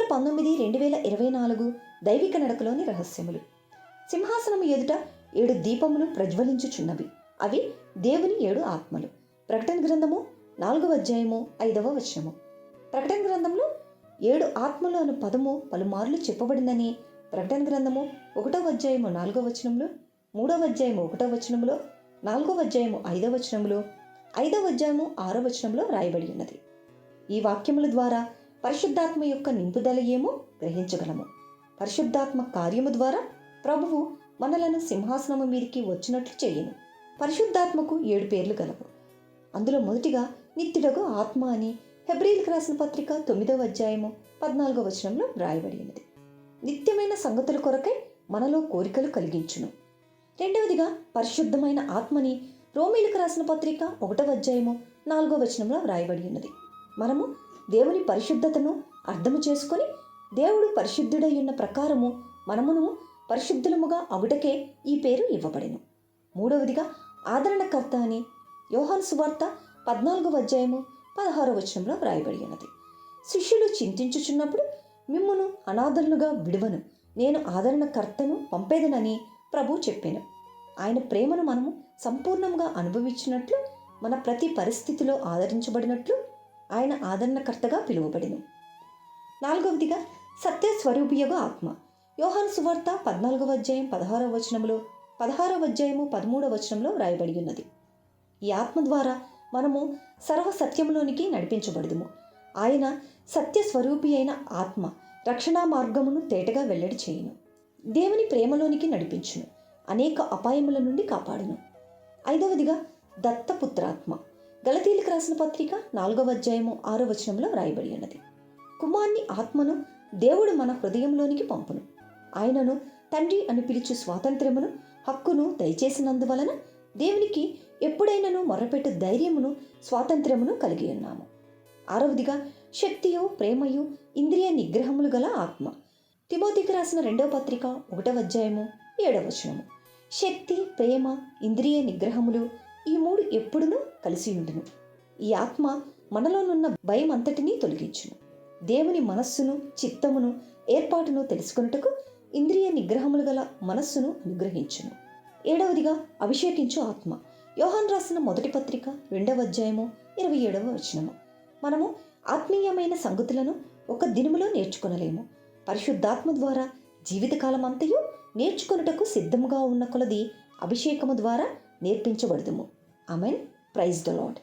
April 19, 2024 దైవిక నడకలోని రహస్యములు. సింహాసనము ఎదుట 7 దీపములు ప్రజ్వలించుచున్నవి. అవి దేవుని 7 ఆత్మలు. ప్రకటన గ్రంథము 4వ అధ్యాయము 5వ వచనము. ప్రకటన గ్రంథంలో 7 ఆత్మలు అను పదము పలుమార్లు చెప్పబడిందని ప్రకటన గ్రంథము 1వ అధ్యాయము 4వ వచనంలో, 3వ అధ్యాయము 1వ వచనంలో, 4వ అధ్యాయము 5వ వచనంలో, 5వ అధ్యాయము 6వ వచనంలో రాయబడి ఉన్నది. ఈ వాక్యముల ద్వారా పరిశుద్ధాత్మ యొక్క నింపుదల ఏమో గ్రహించగలము. పరిశుద్ధాత్మ కార్యము ద్వారా ప్రభువు మనలను సింహాసనము మీదికి వచ్చినట్లు చేయను. పరిశుద్ధాత్మకు 7 పేర్లు గలవు. అందులో మొదటిగా నిత్యుడగు ఆత్మ అని హెబ్రీయులకు రాసిన పత్రిక 9వ అధ్యాయము 14వ వచనంలో రాయబడి ఉన్నది. నిత్యమైన సంగతుల కొరకై మనలో కోరికలు కలిగించును. రెండవదిగా పరిశుద్ధమైన ఆత్మని రోమీయులకు రాసిన పత్రిక 1వ అధ్యాయము 4వ వచనంలో రాయబడి ఉన్నది. మనము దేవుని పరిశుద్ధతను అర్థము చేసుకొని దేవుడు పరిశుద్ధుడై ఉన్న ప్రకారము మనమును పరిశుద్ధులముగా అగుటకే ఈ పేరు ఇవ్వబడెను. మూడవదిగా ఆదరణకర్త అని యోహాను సువార్త 14వ అధ్యాయము 16వ వచనంలో రాయబడి ఉన్నది. శిష్యులు చింతించుచున్నప్పుడు మిమ్మును అనాథలుగా విడువను, నేను ఆదరణకర్తను పంపేదనని ప్రభు చెప్పాను. ఆయన ప్రేమను మనము సంపూర్ణంగా అనుభవించినట్లు, మన ప్రతి పరిస్థితిలో ఆదరించబడినట్లు ఆయన ఆదరణకర్తగా పిలువబడెను. నాలుగవదిగా సత్య స్వరూపియగు ఆత్మ. యోహాను సువార్త 14వ అధ్యాయం 16వ వచనంలో, 16వ అధ్యాయము 13వ వచనంలో రాయబడి ఉన్నది. ఈ ఆత్మ ద్వారా మనము సర్వ సత్యములోనికి నడిపించబడదుము. ఆయన సత్య స్వరూపి అయిన ఆత్మ రక్షణా మార్గమును తేటగా వెల్లడి చేయును. దేవుని ప్రేమలోనికి నడిపించును. అనేక అపాయముల నుండి కాపాడును. ఐదవదిగా దత్తపుత్రాత్మ. గలతీయులకు రాసిన పత్రిక 4వ అధ్యాయము 6వ వచనంలో రాయబడి ఉన్నది. కుమారుని ఆత్మను దేవుడు మన హృదయంలోనికి పంపును. ఆయనను తండ్రి అని పిలుచు స్వాతంత్ర్యమును, హక్కును దయచేసినందువలన దేవునికి ఎప్పుడైనాను మొరపెట్టు ధైర్యమును, స్వాతంత్ర్యమును కలిగి ఉన్నాము. ఆరవదిగా శక్తియు, ప్రేమయు, ఇంద్రియ నిగ్రహములు గల ఆత్మ. తిమోతికి రాసిన 2వ పత్రిక 1వ అధ్యాయము 7వ వచనము. శక్తి, ప్రేమ, ఇంద్రియ నిగ్రహములు ఈ 3 ఎప్పుడునూ కలిసి ఉండును. ఈ ఆత్మ మనలోనున్న భయం అంతటినీ తొలగించును. దేవుని మనస్సును, చిత్తమును, ఏర్పాటును తెలుసుకొనుటకు ఇంద్రియ నిగ్రహములు గల మనస్సును అనుగ్రహించును. 7వదిగా అభిషేకించు ఆత్మ. యోహాను రాసిన 1వ పత్రిక 2వ అధ్యాయము 27వ వచనము. మనము ఆత్మీయమైన సంగతులను ఒక దినములో నేర్చుకొనలేము. పరిశుద్ధాత్మ ద్వారా జీవితకాలం అంతయు నేర్చుకొనుటకు సిద్ధముగా ఉన్న కొలది అభిషేకము ద్వారా నేర్పించబడుదుము. ఆమేన్. Praise the lord.